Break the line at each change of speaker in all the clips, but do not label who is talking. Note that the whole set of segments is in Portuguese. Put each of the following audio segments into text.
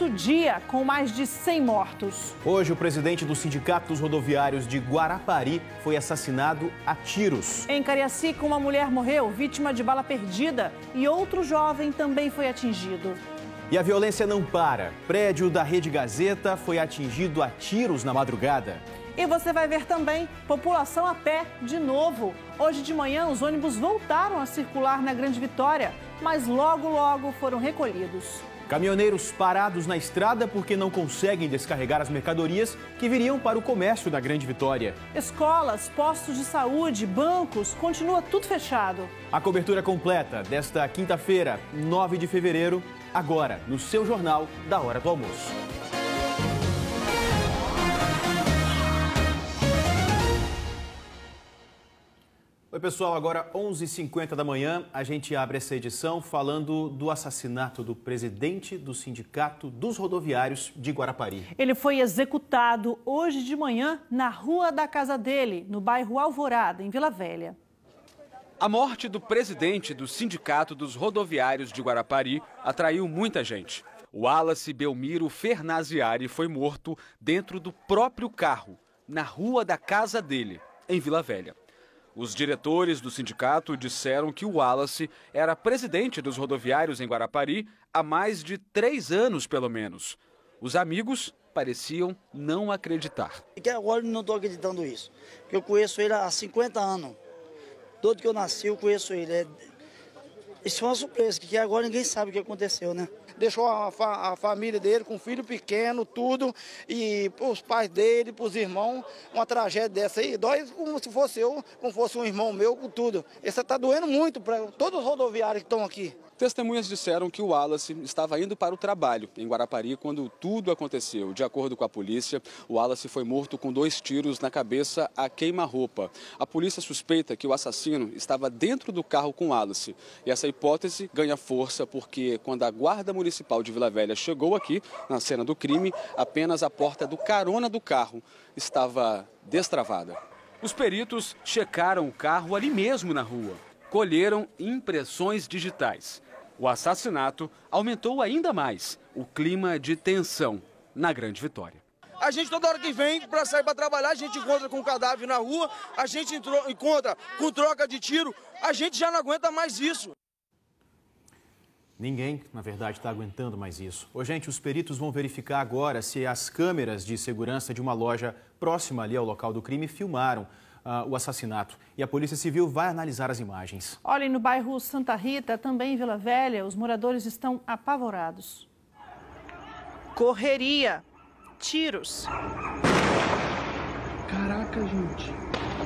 Dia com mais de 100 mortos.
Hoje, o presidente do Sindicato dos Rodoviários de Guarapari foi assassinado a tiros.
Em Cariacica, uma mulher morreu vítima de bala perdida e outro jovem também foi atingido.
E a violência não para. Prédio da Rede Gazeta foi atingido a tiros na madrugada.
E você vai ver também população a pé de novo. Hoje de manhã, os ônibus voltaram a circular na Grande Vitória, mas logo foram recolhidos.
Caminhoneiros parados na estrada porque não conseguem descarregar as mercadorias que viriam para o comércio da Grande Vitória.
Escolas, postos de saúde, bancos, continua tudo fechado.
A cobertura completa desta quinta-feira, 9 de fevereiro, agora no seu Jornal da Hora do Almoço. Oi, pessoal, agora 11h50 da manhã, a gente abre essa edição falando do assassinato do presidente do Sindicato dos Rodoviários de Guarapari.
Ele foi executado hoje de manhã na rua da casa dele, no bairro Alvorada, em Vila Velha.
A morte do presidente do Sindicato dos Rodoviários de Guarapari atraiu muita gente. O Wallace Belmiro Fernaziari foi morto dentro do próprio carro, na rua da casa dele, em Vila Velha. Os diretores do sindicato disseram que o Wallace era presidente dos rodoviários em Guarapari há mais de 3 anos, pelo menos. Os amigos pareciam não acreditar.
E agora eu não estou acreditando isso, porque eu conheço ele há 50 anos. Desde que eu nasci, eu conheço ele. Isso foi uma surpresa, que agora ninguém sabe o que aconteceu, né?
Deixou a família dele com um filho pequeno, tudo, e para os pais dele, para os irmãos, uma tragédia dessa aí, dói como se fosse eu, como fosse um irmão meu, com tudo. Isso está doendo muito para todos os rodoviários que estão aqui.
Testemunhas disseram que o Wallace estava indo para o trabalho em Guarapari quando tudo aconteceu. De acordo com a polícia, o Wallace foi morto com 2 tiros na cabeça a queima-roupa. A polícia suspeita que o assassino estava dentro do carro com o Wallace. E essa hipótese ganha força porque quando a Guarda Municipal de Vila Velha chegou aqui, na cena do crime, apenas a porta do carona do carro estava destravada. Os peritos checaram o carro ali mesmo na rua. Colheram impressões digitais. O assassinato aumentou ainda mais o clima de tensão na Grande Vitória.
A gente toda hora que vem para sair para trabalhar, a gente encontra com cadáver na rua, a gente encontra com troca de tiro, a gente já não aguenta mais isso.
Ninguém, na verdade, está aguentando mais isso. Ô, gente, os peritos vão verificar agora se as câmeras de segurança de uma loja próxima ali ao local do crime filmaram o assassinato. E a Polícia Civil vai analisar as imagens.
Olhem, no bairro Santa Rita, também em Vila Velha, os moradores estão apavorados. Correria, tiros.
Caraca, gente.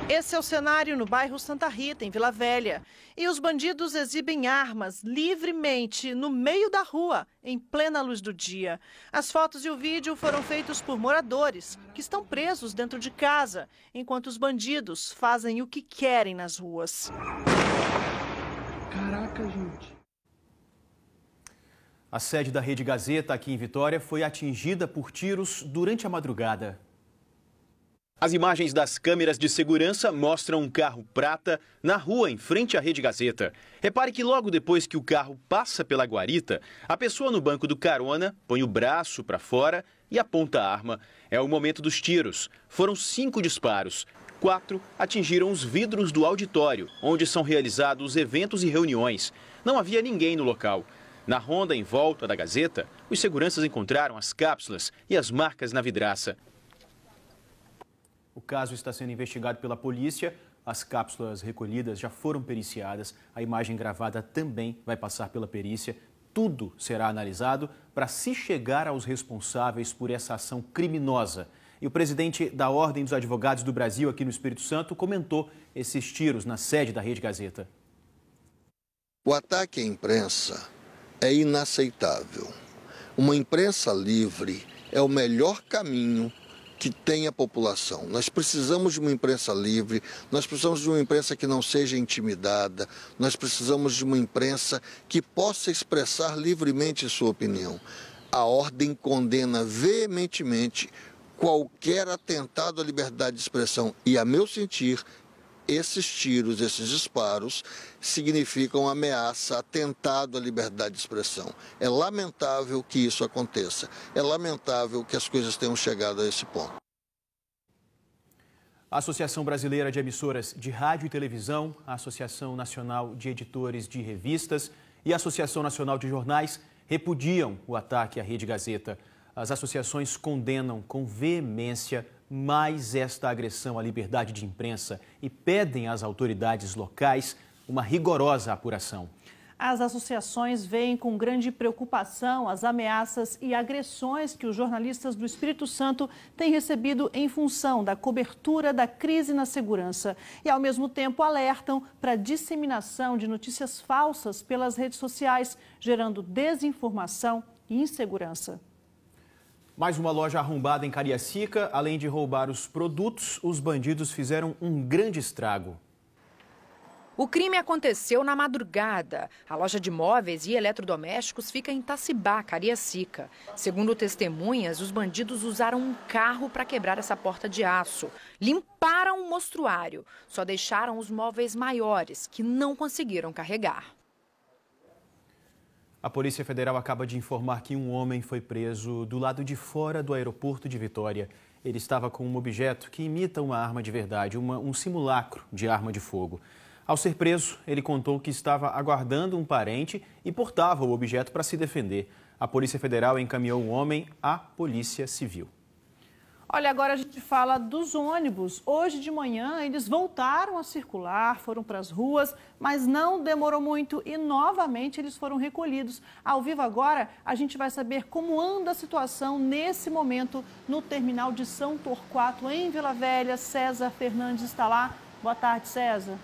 Esse é o cenário no bairro Santa Rita, em Vila Velha. E os bandidos exibem armas livremente no meio da rua, em plena luz do dia. As fotos e o vídeo foram feitos por moradores que estão presos dentro de casa, enquanto os bandidos fazem o que querem nas ruas.
Caraca, gente.
A sede da Rede Gazeta, aqui em Vitória, foi atingida por tiros durante a madrugada. As imagens das câmeras de segurança mostram um carro prata na rua em frente à Rede Gazeta. Repare que logo depois que o carro passa pela guarita, a pessoa no banco do carona põe o braço para fora e aponta a arma. É o momento dos tiros. Foram 5 disparos. 4 atingiram os vidros do auditório, onde são realizados eventos e reuniões. Não havia ninguém no local. Na ronda em volta da Gazeta, os seguranças encontraram as cápsulas e as marcas na vidraça. O caso está sendo investigado pela polícia. As cápsulas recolhidas já foram periciadas. A imagem gravada também vai passar pela perícia. Tudo será analisado para se chegar aos responsáveis por essa ação criminosa. E o presidente da Ordem dos Advogados do Brasil, aqui no Espírito Santo, comentou esses tiros na sede da Rede Gazeta.
O ataque à imprensa é inaceitável. Uma imprensa livre é o melhor caminho que tem a população. Nós precisamos de uma imprensa livre, nós precisamos de uma imprensa que não seja intimidada, nós precisamos de uma imprensa que possa expressar livremente sua opinião. A Ordem condena veementemente qualquer atentado à liberdade de expressão e, a meu sentir, esses tiros, esses disparos, significam ameaça, atentado à liberdade de expressão. É lamentável que isso aconteça. É lamentável que as coisas tenham chegado a esse ponto.
A Associação Brasileira de Emissoras de Rádio e Televisão, a Associação Nacional de Editores de Revistas e a Associação Nacional de Jornais repudiam o ataque à Rede Gazeta. As associações condenam com veemência mais esta agressão à liberdade de imprensa e pedem às autoridades locais uma rigorosa apuração.
As associações veem com grande preocupação as ameaças e agressões que os jornalistas do Espírito Santo têm recebido em função da cobertura da crise na segurança e, ao mesmo tempo, alertam para a disseminação de notícias falsas pelas redes sociais, gerando desinformação e insegurança.
Mais uma loja arrombada em Cariacica. Além de roubar os produtos, os bandidos fizeram um grande estrago.
O crime aconteceu na madrugada. A loja de móveis e eletrodomésticos fica em Tacibá, Cariacica. Segundo testemunhas, os bandidos usaram um carro para quebrar essa porta de aço. Limparam o mostruário, só deixaram os móveis maiores, que não conseguiram carregar.
A Polícia Federal acaba de informar que um homem foi preso do lado de fora do aeroporto de Vitória. Ele estava com um objeto que imita uma arma de verdade, um simulacro de arma de fogo. Ao ser preso, ele contou que estava aguardando um parente e portava o objeto para se defender. A Polícia Federal encaminhou o homem à Polícia Civil.
Olha, agora a gente fala dos ônibus. Hoje de manhã eles voltaram a circular, foram para as ruas, mas não demorou muito e novamente eles foram recolhidos. Ao vivo agora, a gente vai saber como anda a situação nesse momento no terminal de São Torquato, em Vila Velha. César Fernandes está lá. Boa tarde, César.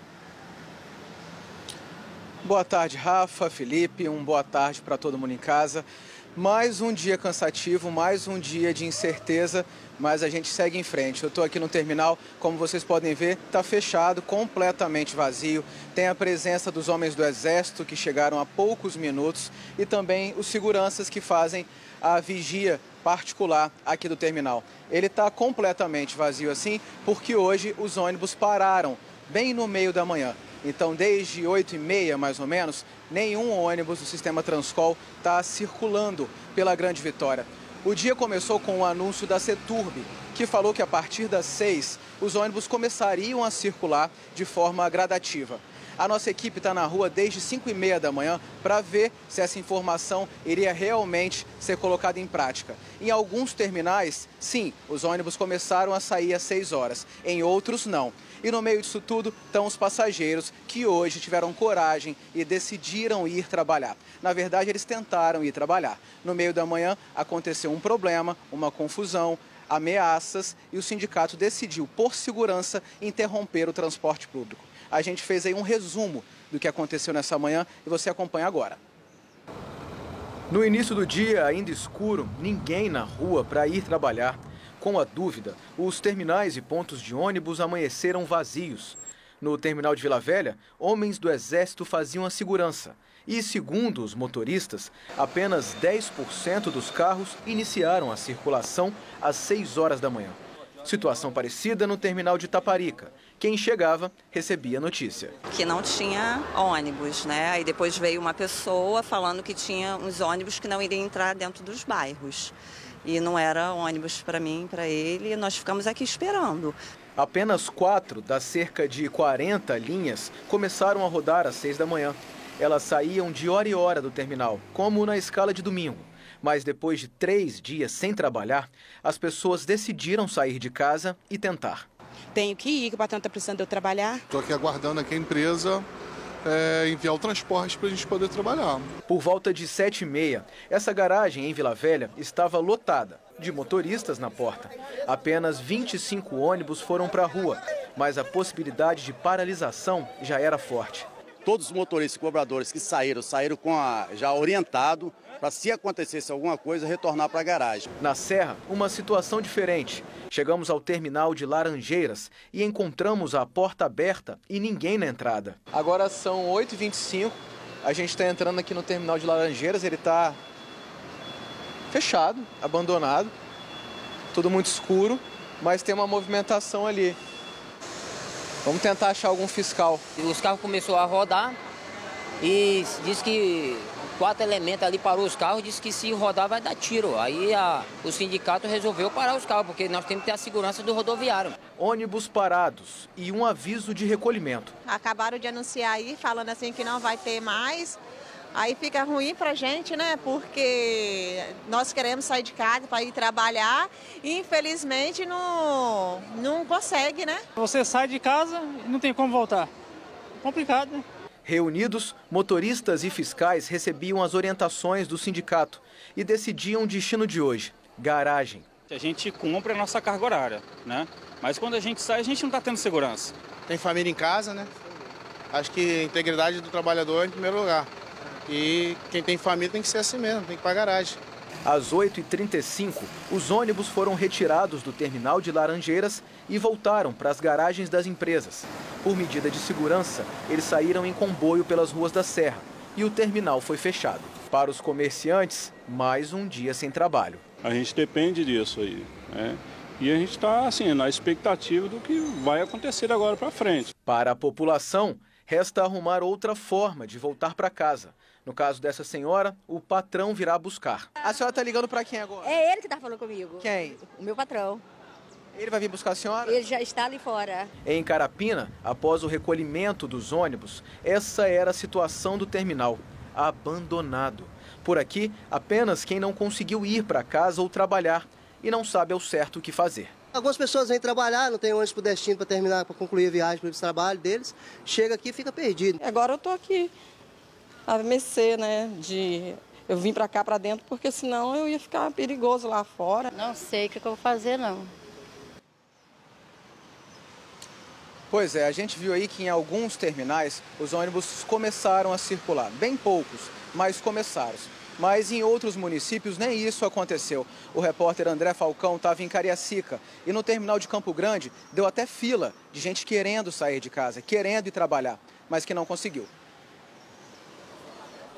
Boa tarde, Rafa, Felipe, boa tarde para todo mundo em casa. Mais um dia cansativo, mais um dia de incerteza, mas a gente segue em frente. Eu estou aqui no terminal, como vocês podem ver, está fechado, completamente vazio. Tem a presença dos homens do Exército que chegaram há poucos minutos e também os seguranças que fazem a vigia particular aqui do terminal. Ele está completamente vazio assim porque hoje os ônibus pararam bem no meio da manhã. Então, desde 8h30, mais ou menos, nenhum ônibus do sistema Transcol está circulando pela Grande Vitória. O dia começou com o anúncio da Ceturb, que falou que a partir das 6, os ônibus começariam a circular de forma gradativa. A nossa equipe está na rua desde 5h30 da manhã para ver se essa informação iria realmente ser colocada em prática. Em alguns terminais, sim, os ônibus começaram a sair às 6 horas, em outros não. E no meio disso tudo estão os passageiros que hoje tiveram coragem e decidiram ir trabalhar. Na verdade, eles tentaram ir trabalhar. No meio da manhã aconteceu um problema, uma confusão, ameaças e o sindicato decidiu, por segurança, interromper o transporte público. A gente fez aí um resumo do que aconteceu nessa manhã e você acompanha agora. No início do dia, ainda escuro, ninguém na rua para ir trabalhar. Com a dúvida, os terminais e pontos de ônibus amanheceram vazios. No terminal de Vila Velha, homens do Exército faziam a segurança. E, segundo os motoristas, apenas 10% dos carros iniciaram a circulação às 6 horas da manhã. Situação parecida no terminal de Taparica. Quem chegava recebia notícia.
Que não tinha ônibus, né? Aí depois veio uma pessoa falando que tinha uns ônibus que não iriam entrar dentro dos bairros. E não era ônibus para mim, para ele, e nós ficamos aqui esperando.
Apenas 4 das cerca de 40 linhas começaram a rodar às 6 da manhã. Elas saíam de hora em hora do terminal, como na escala de domingo. Mas depois de 3 dias sem trabalhar, as pessoas decidiram sair de casa e tentar.
Tenho que ir, que o patrão está precisando de eu trabalhar.
Estou aqui aguardando aqui a empresa enviar o transporte para a gente poder trabalhar.
Por volta de 7h30, essa garagem em Vila Velha estava lotada, de motoristas na porta. Apenas 25 ônibus foram para a rua, mas a possibilidade de paralisação já era forte.
Todos os motoristas e cobradores que saíram já orientado para, se acontecesse alguma coisa, retornar para a garagem.
Na Serra, uma situação diferente. Chegamos ao terminal de Laranjeiras e encontramos a porta aberta e ninguém na entrada. Agora são 8h25, a gente está entrando aqui no terminal de Laranjeiras, ele está fechado, abandonado, tudo muito escuro, mas tem uma movimentação ali. Vamos tentar achar algum fiscal.
Os carros começaram a rodar e disse que 4 elementos ali parou os carros, disse que se rodar vai dar tiro. Aí o sindicato resolveu parar os carros, porque nós temos que ter a segurança do rodoviário.
Ônibus parados e um aviso de recolhimento.
Acabaram de anunciar aí, falando assim que não vai ter mais. Aí fica ruim pra gente, né? Porque nós queremos sair de casa para ir trabalhar e infelizmente não consegue, né?
Você sai de casa e não tem como voltar. Complicado, né?
Reunidos, motoristas e fiscais recebiam as orientações do sindicato e decidiam o destino de hoje: garagem.
A gente cumpre a nossa carga horária, né? Mas quando a gente sai, a gente não está tendo segurança.
Tem família em casa, né? Acho que a integridade do trabalhador é em primeiro lugar. E quem tem família tem que ser assim mesmo, tem que ir para a garagem.
Às 8h35, os ônibus foram retirados do terminal de Laranjeiras e voltaram para as garagens das empresas. Por medida de segurança, eles saíram em comboio pelas ruas da Serra e o terminal foi fechado. Para os comerciantes, mais um dia sem trabalho.
A gente depende disso aí, né? E a gente está assim, na expectativa do que vai acontecer agora para frente.
Para a população, resta arrumar outra forma de voltar para casa. No caso dessa senhora, o patrão virá buscar. A senhora está ligando para quem agora?
É ele que está falando comigo.
Quem?
O meu patrão.
Ele vai vir buscar a senhora?
Ele já está ali fora.
Em Carapina, após o recolhimento dos ônibus, essa era a situação do terminal: abandonado. Por aqui, apenas quem não conseguiu ir para casa ou trabalhar e não sabe ao certo o que fazer.
Algumas pessoas vêm trabalhar, não tem ônibus para o destino para terminar, para concluir a viagem para o trabalho deles. Chega aqui e fica perdido.
Agora eu estou aqui a mercê, né, eu vim para cá, para dentro, porque senão eu ia ficar perigoso lá fora.
Não sei o que eu vou fazer, não.
Pois é, a gente viu aí que em alguns terminais os ônibus começaram a circular. Bem poucos, mas começaram. Mas em outros municípios nem isso aconteceu. O repórter André Falcão estava em Cariacica e no terminal de Campo Grande deu até fila de gente querendo sair de casa, querendo ir trabalhar, mas que não conseguiu.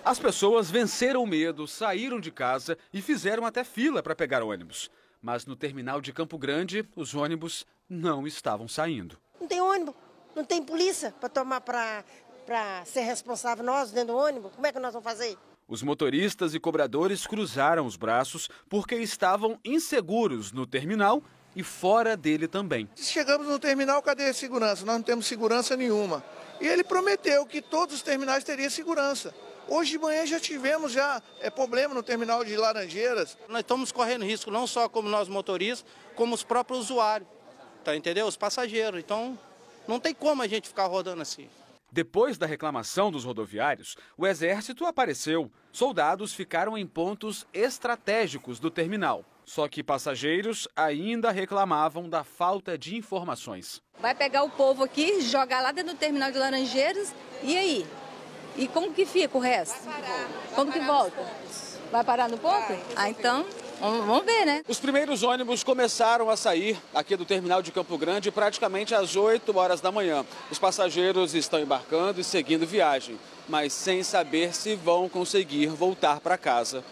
As pessoas venceram o medo, saíram de casa e fizeram até fila para pegar ônibus. Mas no terminal de Campo Grande, os ônibus não estavam saindo.
Não tem ônibus, não tem polícia para ser responsável nós dentro do ônibus. Como é que nós vamos fazer?
Os motoristas e cobradores cruzaram os braços porque estavam inseguros no terminal e fora dele também.
Chegamos no terminal, cadê a segurança? Nós não temos segurança nenhuma. E ele prometeu que todos os terminais teriam segurança. Hoje de manhã já tivemos problema no terminal de Laranjeiras.
Nós estamos correndo risco, não só como nós motoristas, como os próprios usuários, tá, entendeu? Os passageiros. Então, não tem como a gente ficar rodando assim.
Depois da reclamação dos rodoviários, o Exército apareceu. Soldados ficaram em pontos estratégicos do terminal. Só que passageiros ainda reclamavam da falta de informações.
Vai pegar o povo aqui, jogar lá dentro do terminal de Laranjeiras, e aí? E como que fica o resto? Como que volta? Vai parar no ponto? Ah, então, vamos ver, né?
Os primeiros ônibus começaram a sair aqui do terminal de Campo Grande praticamente às 8 horas da manhã. Os passageiros estão embarcando e seguindo viagem, mas sem saber se vão conseguir voltar para casa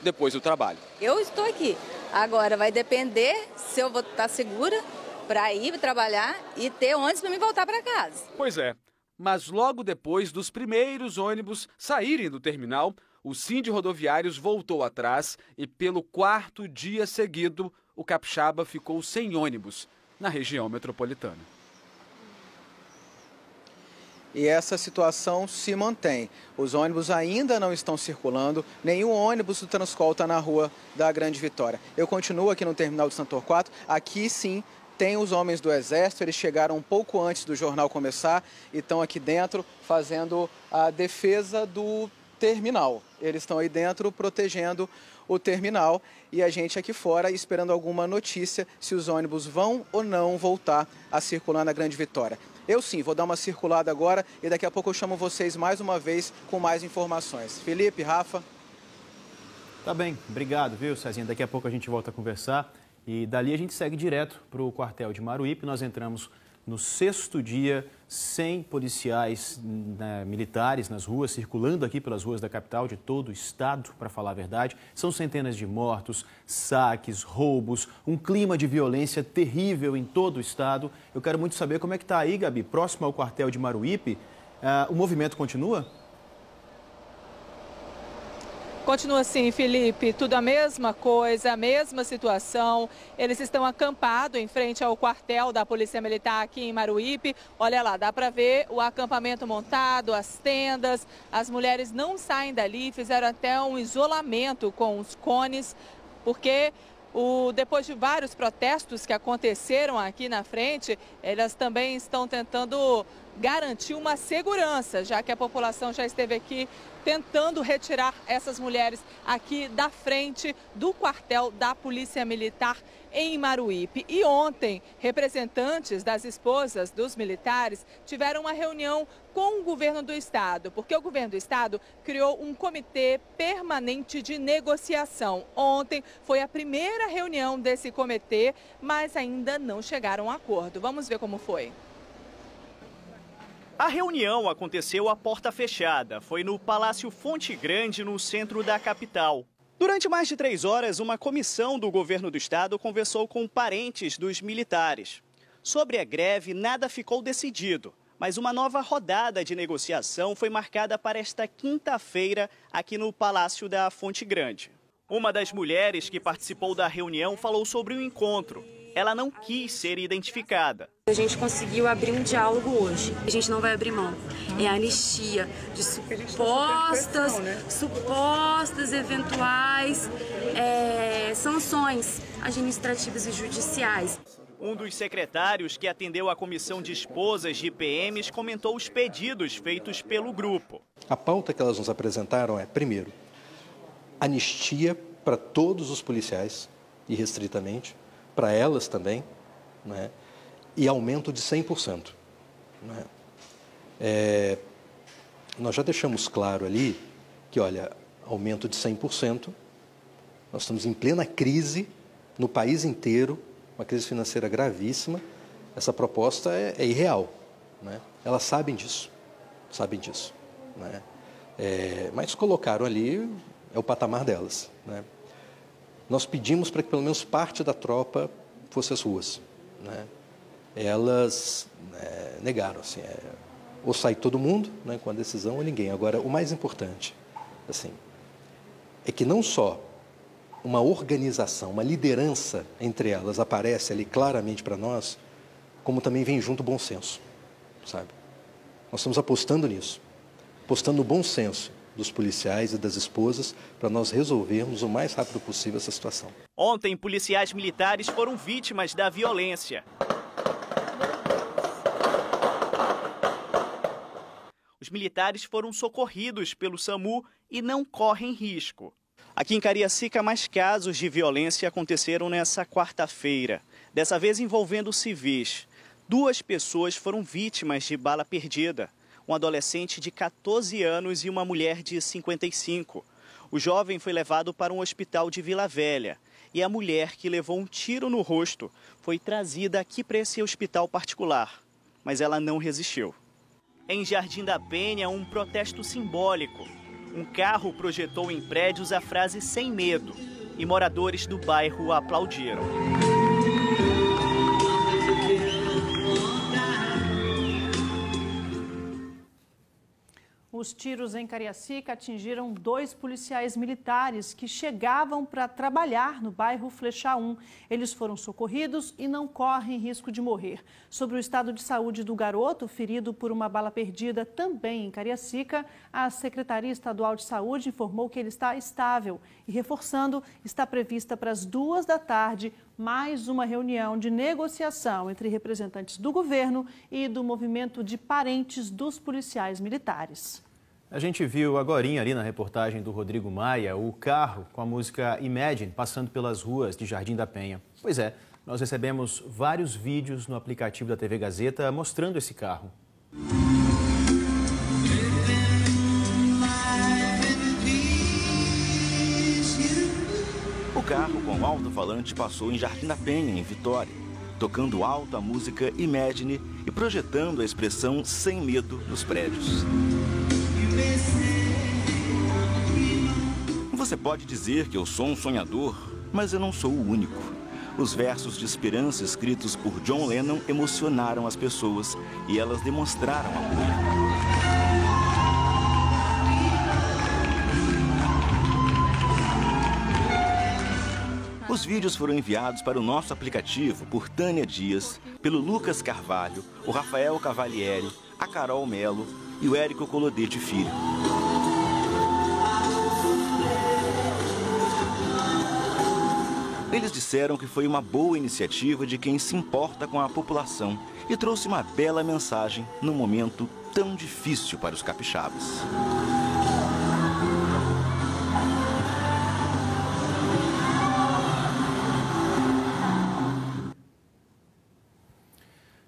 depois do trabalho.
Eu estou aqui. Agora vai depender se eu vou estar segura para ir trabalhar e ter ônibus para me voltar para casa.
Pois é. Mas logo depois dos primeiros ônibus saírem do terminal, o Sindi Rodoviários voltou atrás e pelo 4º dia seguido, o Capixaba ficou sem ônibus na região metropolitana.
E essa situação se mantém. Os ônibus ainda não estão circulando, nenhum ônibus do Transcol está na rua da Grande Vitória. Eu continuo aqui no terminal de Santo Torquato, aqui sim tem os homens do Exército, eles chegaram um pouco antes do jornal começar e estão aqui dentro fazendo a defesa do terminal. Eles estão aí dentro protegendo o terminal e a gente aqui fora esperando alguma notícia se os ônibus vão ou não voltar a circular na Grande Vitória. Eu sim, vou dar uma circulada agora e daqui a pouco eu chamo vocês mais uma vez com mais informações. Felipe, Rafa.
Tá bem, obrigado, viu, Cezinha? Daqui a pouco a gente volta a conversar. E dali a gente segue direto para o quartel de Maruípe. Nós entramos no 6º dia sem policiais militares nas ruas, circulando aqui pelas ruas da capital, de todo o estado, para falar a verdade. São centenas de mortos, saques, roubos, um clima de violência terrível em todo o estado. Eu quero muito saber como é que está aí, Gabi, próximo ao quartel de Maruípe. O movimento continua?
Continua assim, Felipe, tudo a mesma coisa, a mesma situação. Eles estão acampados em frente ao quartel da Polícia Militar aqui em Maruípe. Olha lá, dá para ver o acampamento montado, as tendas. As mulheres não saem dali, fizeram até um isolamento com os cones, porque depois de vários protestos que aconteceram aqui na frente, elas também estão tentando garantir uma segurança, já que a população já esteve aqui tentando retirar essas mulheres aqui da frente do quartel da Polícia Militar em Maruípe. E ontem, representantes das esposas dos militares tiveram uma reunião com o governo do estado, porque o governo do estado criou um comitê permanente de negociação. Ontem foi a primeira reunião desse comitê, mas ainda não chegaram a acordo. Vamos ver como foi.
A reunião aconteceu à porta fechada. Foi no Palácio Fonte Grande, no centro da capital. Durante mais de 3 horas, uma comissão do governo do estado conversou com parentes dos militares. Sobre a greve, nada ficou decidido, mas uma nova rodada de negociação foi marcada para esta quinta-feira aqui no Palácio da Fonte Grande. Uma das mulheres que participou da reunião falou sobre o encontro. Ela não quis ser identificada.
A gente conseguiu abrir um diálogo hoje. A gente não vai abrir mão. É a anistia de supostas eventuais sanções administrativas e judiciais.
Um dos secretários que atendeu a comissão de esposas de PMs comentou os pedidos feitos pelo grupo.
A pauta que elas nos apresentaram é, primeiro, anistia para todos os policiais, irrestritamente, para elas também, né? E aumento de 100%. Né? Nós já deixamos claro ali que, olha, aumento de 100%, nós estamos em plena crise no país inteiro, uma crise financeira gravíssima, essa proposta é irreal. Né? Elas sabem disso, né? Mas colocaram ali, é o patamar delas. Né? Nós pedimos para que pelo menos parte da tropa fosse às ruas. Né? Elas negaram, assim, ou sai todo mundo, né, com a decisão, ou ninguém. Agora, o mais importante, assim, é que não só uma organização, uma liderança entre elas aparece ali claramente para nós, como também vem junto o bom senso, sabe? Nós estamos apostando nisso, apostando no bom senso dos policiais e das esposas para nós resolvermos o mais rápido possível essa situação.
Ontem, policiais militares foram vítimas da violência. Os militares foram socorridos pelo SAMU e não correm risco. Aqui em Cariacica, mais casos de violência aconteceram nessa quarta-feira, dessa vez envolvendo civis. 2 pessoas foram vítimas de bala perdida. Um adolescente de 14 anos e uma mulher de 55. O jovem foi levado para um hospital de Vila Velha e a mulher, que levou um tiro no rosto, foi trazida aqui para esse hospital particular, mas ela não resistiu. Em Jardim da Penha, um protesto simbólico. Um carro projetou em prédios a frase "sem medo" e moradores do bairro aplaudiram.
Os tiros em Cariacica atingiram 2 policiais militares que chegavam para trabalhar no bairro Flecha 1. Eles foram socorridos e não correm risco de morrer. Sobre o estado de saúde do garoto, ferido por uma bala perdida também em Cariacica, a Secretaria Estadual de Saúde informou que ele está estável e, reforçando, está prevista para as 2 da tarde mais uma reunião de negociação entre representantes do governo e do movimento de parentes dos policiais militares.
A gente viu agorinha ali na reportagem do Rodrigo Maia o carro com a música Imagine passando pelas ruas de Jardim da Penha. Pois é, nós recebemos vários vídeos no aplicativo da TV Gazeta mostrando esse carro.
O carro com alto-falante passou em Jardim da Penha, em Vitória, tocando alto a música Imagine
e projetando a expressão sem medo nos prédios. Você pode dizer que eu sou um sonhador, mas eu não sou o único. Os versos de esperança escritos por John Lennon emocionaram as pessoas e elas demonstraram apoio. Os vídeos foram enviados para o nosso aplicativo por Tânia Dias, pelo Lucas Carvalho, o Rafael Cavalieri, a Carol Melo e o Érico Colodete Filho. Eles disseram que foi uma boa iniciativa de quem se importa com a população e trouxe uma bela mensagem num momento tão difícil para os capixabas.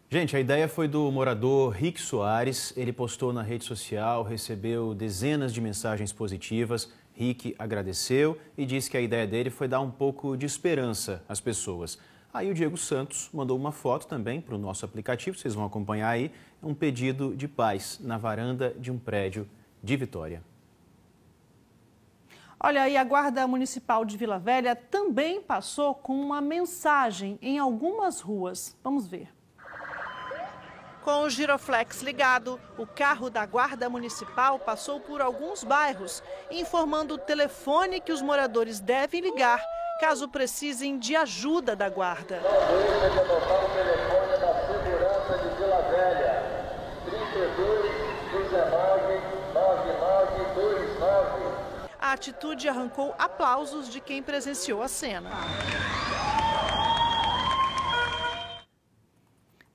Gente, a ideia foi do morador Rick Soares. Ele postou na rede social, recebeu dezenas de mensagens positivas. Rick agradeceu e disse que a ideia dele foi dar um pouco de esperança às pessoas. Aí o Diego Santos mandou uma foto também para o nosso aplicativo, vocês vão acompanhar aí, um pedido de paz na varanda de um prédio de Vitória.
Olha, e a Guarda Municipal de Vila Velha também passou com uma mensagem em algumas ruas. Vamos ver. Com o giroflex ligado, o carro da Guarda Municipal passou por alguns bairros, informando o telefone que os moradores devem ligar, caso precisem de ajuda da Guarda.
Não deixe de anotar o telefone da segurança de Vila Velha, 32 19 9929.
A atitude arrancou aplausos de quem presenciou a cena.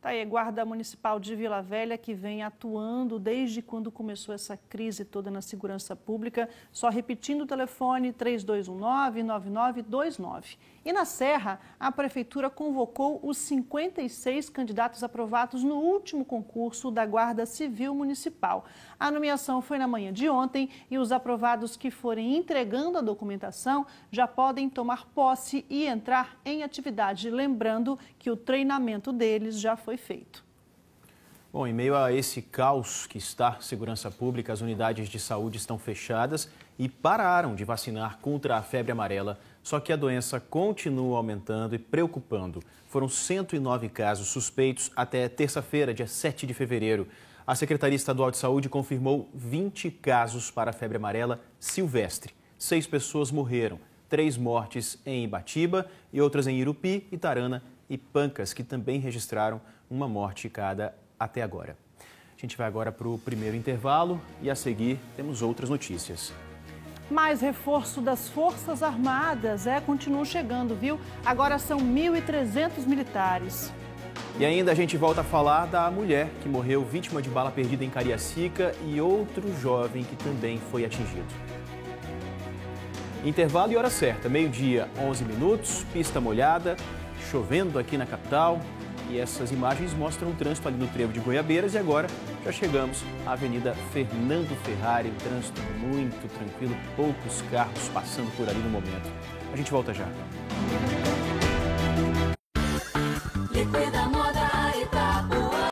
Tá aí a Guarda Municipal de Vila Velha, que vem atuando desde quando começou essa crise toda na segurança pública. Só repetindo o telefone 3219-9929. E na Serra, a Prefeitura convocou os 56 candidatos aprovados no último concurso da Guarda Civil Municipal. A nomeação foi na manhã de ontem e os aprovados que forem entregando a documentação já podem tomar posse e entrar em atividade. Lembrando que o treinamento deles já foi feito.
Bom, em meio a esse caos que está a segurança pública, as unidades de saúde estão fechadas e pararam de vacinar contra a febre amarela. Só que a doença continua aumentando e preocupando. Foram 109 casos suspeitos até terça-feira, dia 7 de fevereiro. A Secretaria Estadual de Saúde confirmou 20 casos para a febre amarela silvestre. 6 pessoas morreram, 3 mortes em Ibatiba e outras em Irupi, Itarana e Pancas, que também registraram uma morte cada até agora. A gente vai agora para o primeiro intervalo e a seguir temos outras notícias.
Mais reforço das Forças Armadas, continuam chegando, viu? Agora são 1.300 militares.
E ainda a gente volta a falar da mulher que morreu vítima de bala perdida em Cariacica e outro jovem que também foi atingido. Intervalo e hora certa, meio-dia, 11 minutos, pista molhada, chovendo aqui na capital. E essas imagens mostram o trânsito ali no trevo de Goiabeiras. E agora já chegamos à Avenida Fernando Ferrari, um trânsito muito tranquilo, poucos carros passando por ali no momento. A gente volta já.